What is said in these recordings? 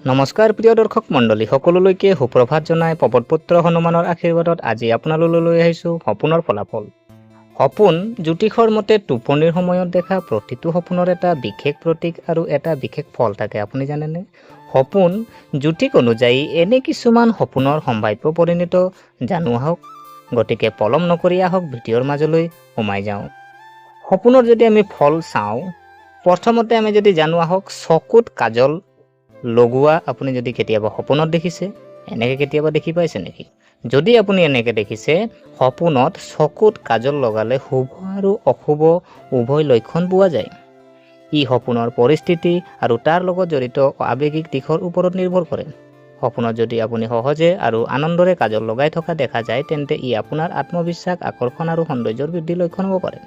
নমস্কাৰ প্ৰিয় দৰ্শক মণ্ডলী সকলোলৈকে সুপ্ৰভাত জনাই পৱনপুত্ৰ হনুমানৰ আশীৰ্বাদত আজি আপোনালোকলৈ লৈ আহিছোঁ সপোনৰ ফলাফল। সপোন জ্যোতিষৰ মতে টোপনিৰ সময়ত দেখা প্ৰতিটো সপোনৰ এটা বিশেষ প্ৰতীক আৰু এটা বিশেষ ফল থাকে। আপুনি জানেনে? সপোন জ্যোতিষ অনুযায়ী এনে কিছুমান সপোনৰ সম্ভাৱ্য পৰিণত জানো আহক। গতিকে পলম নকৰি আহক ভিডিঅ'ৰ মাজলৈ সোমাই যাওঁ। সপোনৰ যদি আমি ফল চাওঁ, প্ৰথমতে আমি যদি জানো আহক চকুত কাজল লগোৱা আপুনি যদি কেতিয়াবা সপোনত দেখিছে, এনেকৈ কেতিয়াবা দেখি পাইছে নেকি? যদি আপুনি এনেকৈ দেখিছে, সপোনত চকুত কাজল লগালে শুভ আৰু অশুভ উভয় লক্ষণ পোৱা যায়। ই সপোনৰ পৰিস্থিতি আৰু তাৰ লগত জড়িত আৱেগিক দিশৰ ওপৰত নিৰ্ভৰ কৰে। সপোনত যদি আপুনি সহজে আৰু আনন্দৰে কাজল লগাই থকা দেখা যায়, তেন্তে ই আপোনাৰ আত্মবিশ্বাস, আকৰ্ষণ আৰু সৌন্দৰ্যৰ বৃদ্ধিৰ লক্ষণ হ'ব পাৰে।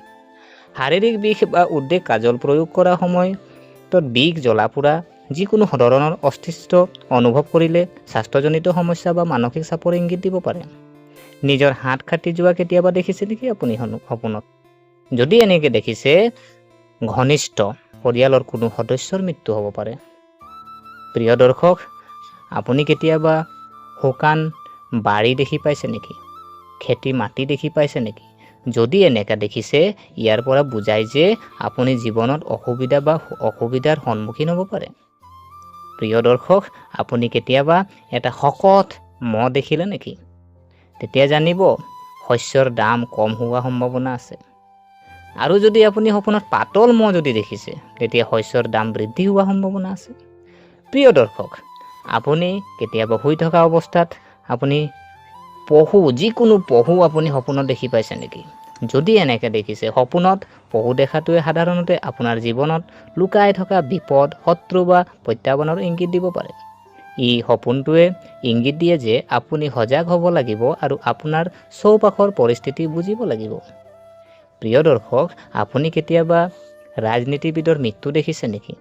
শাৰীৰিক বিষ বা উদ্বেগ কাজল প্ৰয়োগ কৰাৰ সময়ত বিষ, জ্বলা-পোৰা যিকোনো ধৰণৰ অস্তিত্ব অনুভৱ কৰিলে স্বাস্থ্যজনিত সমস্যা বা মানসিক চাপৰ ইংগিত দিব পাৰে। নিজৰ হাত কাটি যোৱা কেতিয়াবা দেখিছে নেকি আপুনি সপোনত? যদি এনেকৈ দেখিছে, ঘনিষ্ঠ পৰিয়ালৰ কোনো সদস্যৰ মৃত্যু হ'ব পাৰে। প্ৰিয় দৰ্শক, আপুনি কেতিয়াবা শুকান বাৰী দেখি পাইছে নেকি? খেতি মাটি দেখি পাইছে নেকি? যদি এনেকৈ দেখিছে, ইয়াৰ পৰা বুজায় যে আপুনি জীৱনত অসুবিধাৰ সন্মুখীন হ'ব পাৰে। প্ৰিয় দৰ্শক, আপুনি কেতিয়াবা এটা শকত মহ দেখিলে নেকি? তেতিয়া জানিব শস্যৰ দাম কম হোৱাৰ সম্ভাৱনা আছে। আৰু যদি আপুনি সপোনত পাতল মহ যদি দেখিছে, তেতিয়া শস্যৰ দাম বৃদ্ধি হোৱাৰ সম্ভাৱনা আছে। প্ৰিয় দৰ্শক, আপুনি কেতিয়াবা শুই থকা অৱস্থাত আপুনি যিকোনো পশু আপুনি সপোনত দেখি পাইছে নেকি? যদি এনেকৈ দেখিছে, সপোনত পশু দেখাটোৱে সাধাৰণতে আপোনাৰ জীৱনত লুকাই থকা বিপদ, শত্ৰু বা প্ৰত্যাহ্বানৰ ইংগিত দিব পাৰে। ই সপোনটোৱে ইংগিত দিয়ে যে আপুনি সজাগ হ'ব লাগিব আৰু আপোনাৰ চৌপাশৰ পৰিস্থিতি বুজিব লাগিব। প্ৰিয় দৰ্শক, আপুনি কেতিয়াবা ৰাজনীতিবিদৰ মৃত্যু দেখিছে নেকি?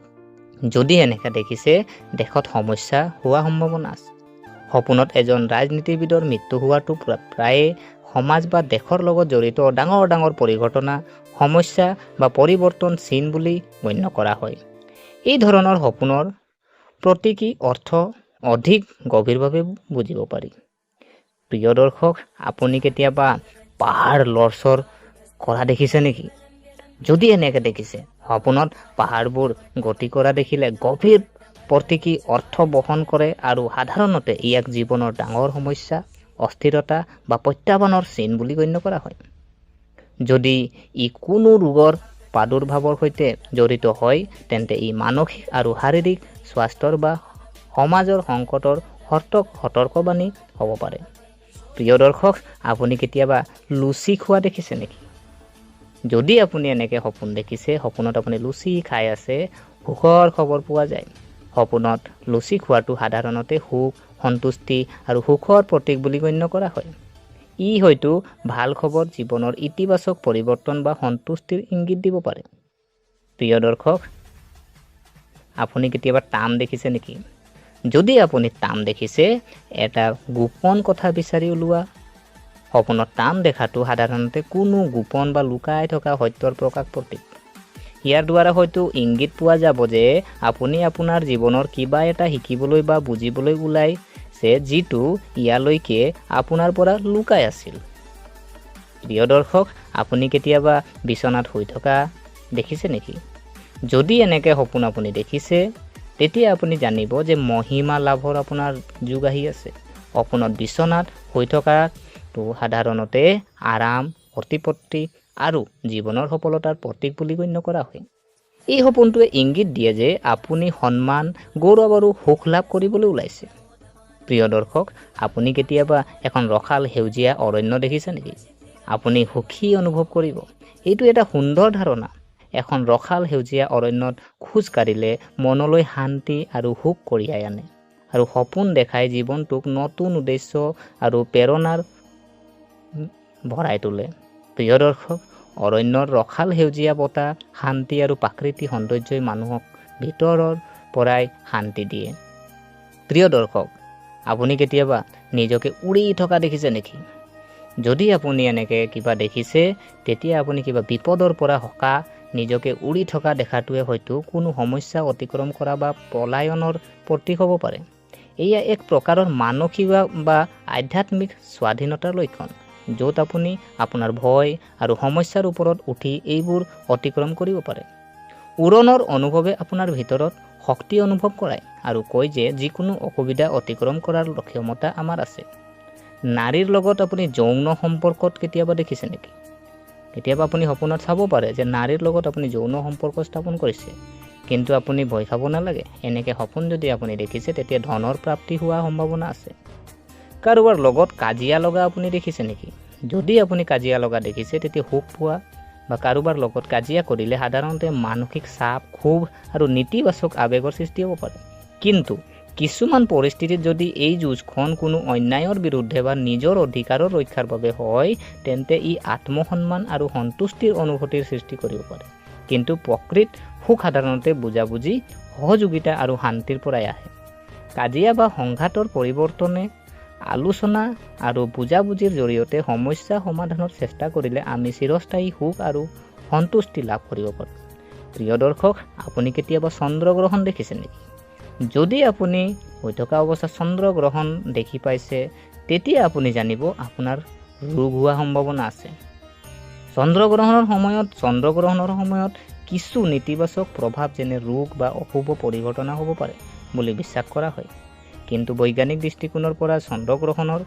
যদি এনেকৈ দেখিছে, দেশত সমস্যা হোৱাৰ সম্ভাৱনা আছে। সপোনত এজন ৰাজনীতিবিদৰ মৃত্যু হোৱাটো প্ৰায়ে সমাজ বা দেশৰ লগত জড়িত ডাঙৰ ডাঙৰ পৰিঘটনা, সমস্যা বা পৰিৱৰ্তন চিন বুলি গণ্য কৰা হয়। এই ধৰণৰ সপোনৰ প্ৰতীকী অৰ্থ অধিক গভীৰভাৱে বুজিব পাৰি। প্ৰিয় দৰ্শক, আপুনি কেতিয়াবা পাহাৰ লৰচৰ কৰা দেখিছে নেকি? যদি এনেকৈ দেখিছে, সপোনত পাহাৰবোৰ গতি কৰা দেখিলে গভীৰ প্ৰতীকী অৰ্থ বহন কৰে আৰু সাধাৰণতে ইয়াক জীৱনৰ ডাঙৰ সমস্যা, অস্থিৰতা বা প্ৰত্যাহ্বানৰ চিন বুলি গণ্য কৰা হয়। যদি ই কোনো ৰোগৰ প্ৰাদুৰ্ভাৱৰ সৈতে জড়িত হয়, তেন্তে ই মানসিক আৰু শাৰীৰিক স্বাস্থ্যৰ বা সমাজৰ সংকটৰ সতৰ্কবাণী হ'ব পাৰে। প্ৰিয় দৰ্শক, আপুনি কেতিয়াবা লুচি খোৱা দেখিছে নেকি? যদি আপুনি এনেকৈ সপোন দেখিছে, সপোনত আপুনি লুচি খাই আছে, সুখৰ খবৰ পোৱা যায়। সপোনত লুচি খোৱাটো সাধাৰণতে সুখ, সন্তুষ্টি আৰু সুখৰ প্ৰতীক বুলি গণ্য কৰা হয়। ই হয়তো ভাল খবৰ, জীৱনৰ ইতিবাচক পৰিৱৰ্তন বা সন্তুষ্টিৰ ইংগিত দিব পাৰে। প্ৰিয় দৰ্শক, আপুনি কেতিয়াবা তাম দেখিছে নেকি? যদি আপুনি তাম দেখিছে, এটা গোপন কথা বিচাৰি ওলোৱা। সপোনত তাম দেখাটো সাধাৰণতে কোনো গোপন বা লুকাই থকা সত্যৰ প্ৰতীক। ইয়াৰ দ্বাৰা হয়তো ইংগিত পোৱা যাব যে আপুনি আপোনাৰ জীৱনৰ কিবা এটা শিকিবলৈ বা বুজিবলৈ ওলাইছে, যিটো ইয়ালৈকে আপোনাৰ পৰা লুকাই আছিল। প্ৰিয় দৰ্শক, আপুনি কেতিয়াবা বিচনাত শুই থকা দেখিছে নেকি? যদি এনেকৈ সপোন আপুনি দেখিছে, তেতিয়া আপুনি জানিব যে মহিমা লাভৰ আপোনাৰ যুগ আহি আছে। সপোনত বিচনাত শুই থকাটো সাধাৰণতে আৰাম, প্ৰতিপত্তি আৰু জীৱনৰ সফলতাৰ প্ৰতীক বুলি গণ্য কৰা হয়। এই সপোনটোৱে ইংগিত দিয়ে যে আপুনি সন্মান, গৌৰৱ আৰু সুখ লাভ কৰিবলৈ ওলাইছে। প্ৰিয় দৰ্শক, আপুনি কেতিয়াবা এখন ৰসাল সেউজীয়া অৰণ্য দেখিছে নেকি? আপুনি সুখী অনুভৱ কৰিব। এইটো এটা সুন্দৰ ধাৰণা। এখন ৰসাল সেউজীয়া অৰণ্যত খোজ কাঢ়িলে মনলৈ শান্তি আৰু সুখ কঢ়িয়াই আনে আৰু সপোন দেখাই জীৱনটোক নতুন উদ্দেশ্য আৰু প্ৰেৰণাৰ ভৰাই তোলে। প্ৰিয় দৰ্শক, অৰণ্যৰ ৰসাল সেউজীয়া বতাহ, শান্তি আৰু প্ৰাকৃতিক সৌন্দৰ্যই মানুহক ভিতৰৰ পৰাই শান্তি দিয়ে। প্ৰিয় দৰ্শক, আপুনি কেতিয়াবা নিজকে উৰি থকা দেখিছে নেকি? যদি আপুনি এনেকৈ কিবা দেখিছে, তেতিয়া আপুনি কিবা বিপদৰ পৰা সকাহ নিজকে উৰি থকা দেখাটোৱে হয়তো কোনো সমস্যা অতিক্ৰম কৰা বা পলায়নৰ প্ৰতীক হ'ব পাৰে। এয়া এক প্ৰকাৰৰ মানসিক বা আধ্যাত্মিক স্বাধীনতাৰ লক্ষণ, য'ত আপুনি আপোনাৰ ভয় আৰু সমস্যাৰ ওপৰত উঠি এইবোৰ অতিক্ৰম কৰিব পাৰে। উৰণৰ অনুভৱে আপোনাৰ ভিতৰত শক্তি অনুভৱ কৰায় আৰু কয় যে যিকোনো অসুবিধা অতিক্ৰম কৰাৰ ক্ষমতা আমাৰ আছে। নাৰীৰ লগত আপুনি যৌন সম্পৰ্কত কেতিয়াবা দেখিছে নেকি? কেতিয়াবা আপুনি সপোনত চাব পাৰে যে নাৰীৰ লগত আপুনি যৌন সম্পৰ্ক স্থাপন কৰিছে, কিন্তু আপুনি ভয় খাব নালাগে। এনেকৈ সপোন যদি আপুনি দেখিছে, তেতিয়া ধনৰ প্ৰাপ্তি হোৱাৰ সম্ভাৱনা আছে। কাৰোবাৰ লগত কাজিয়া লগা আপুনি দেখিছে নেকি? যদি আপুনি কাজিয়া লগা দেখিছে, তেতিয়া সুখ পোৱা বা কাৰোবাৰ লগত কাজিয়া কৰিলে সাধাৰণতে মানসিক চাপ, ক্ষোভ আৰু নেতিবাচক আৱেগৰ সৃষ্টি হ'ব পাৰে। কিন্তু কিছুমান পৰিস্থিতিত যদি এই যুঁজখন কোনো অন্যায়ৰ বিৰুদ্ধে বা নিজৰ অধিকাৰৰ ৰক্ষাৰ বাবে হয়, তেন্তে ই আত্মসন্মান আৰু সন্তুষ্টিৰ অনুভূতিৰ সৃষ্টি কৰিব পাৰে। কিন্তু প্ৰকৃত সুখ সাধাৰণতে বুজাবুজি, সহযোগিতা আৰু শান্তিৰ পৰাই আহে। কাজিয়া বা সংঘাতৰ পৰিৱৰ্তনে আলোচনা আৰু বুজাবুজিৰ জৰিয়তে সমস্যা সমাধানৰ চেষ্টা কৰিলে আমি চিৰস্থায়ী সুখ আৰু সন্তুষ্টি লাভ কৰিব পাৰোঁ। প্ৰিয় দৰ্শক, আপুনি কেতিয়াবা চন্দ্ৰগ্ৰহণ দেখিছে নেকি? যদি আপুনি হৈ থকা অৱস্থাত চন্দ্ৰগ্ৰহণ দেখি পাইছে, তেতিয়া আপুনি জানিব আপোনাৰ ৰোগ হোৱাৰ সম্ভাৱনা আছে। চন্দ্ৰগ্ৰহণৰ সময়ত কিছু নেতিবাচক প্ৰভাৱ যেনে ৰোগ বা অশুভ পৰিঘটনা হ'ব পাৰে বুলি বিশ্বাস কৰা হয়। কিন্তু বৈজ্ঞানিক দৃষ্টিকোণৰ পৰা চন্দ্ৰগ্ৰহণৰ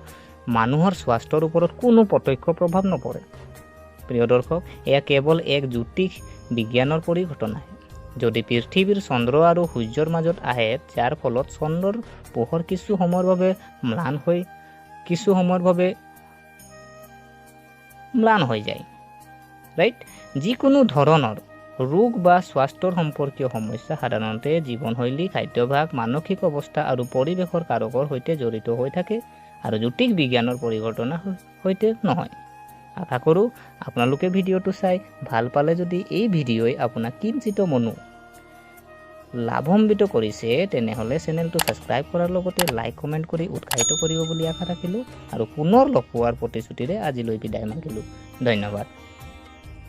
মানুহৰ স্বাস্থ্যৰ ওপৰত কোনো প্ৰত্যক্ষ প্ৰভাৱ নপৰে। প্ৰিয় দৰ্শক, এয়া কেৱল এক জ্যোতিষ বিজ্ঞানৰ পৰিঘটনা। যদি পৃথিৱীৰ চন্দ্ৰ আৰু সূৰ্যৰ মাজত আহে, যাৰ ফলত চন্দ্ৰৰ পোহৰ কিছু সময়ৰ বাবে ম্লান হৈ যায়, ৰাইট? যিকোনো ধৰণৰ ৰোগ বা স্বাস্থ্যৰ সম্পৰ্কীয় সমস্যা সাধাৰণতে জীৱনশৈলী, খাদ্যাভ্যাস, মানসিক অৱস্থা আৰু পৰিৱেশৰ কাৰকৰ সৈতে জড়িত হৈ থাকে আৰু জ্যোতিষ বিজ্ঞানৰ পৰিঘটনাৰ সৈতে নহয়। আশা কৰোঁ আপোনালোকে ভিডিঅ'টো চাই ভাল পালে। যদি এই ভিডিঅ'ই আপোনাক কিঞ্চিত মনো লাভান্বিত কৰিছে, তেনেহ'লে চেনেলটো ছাবস্ক্ৰাইব কৰাৰ লগতে লাইক কমেণ্ট কৰি উৎসাহিত কৰিব বুলি আশা ৰাখিলোঁ আৰু পুনৰ লগ পোৱাৰ প্ৰতিশ্ৰুতিৰে আজিলৈ বিদায় মাগিলোঁ। ধন্যবাদ।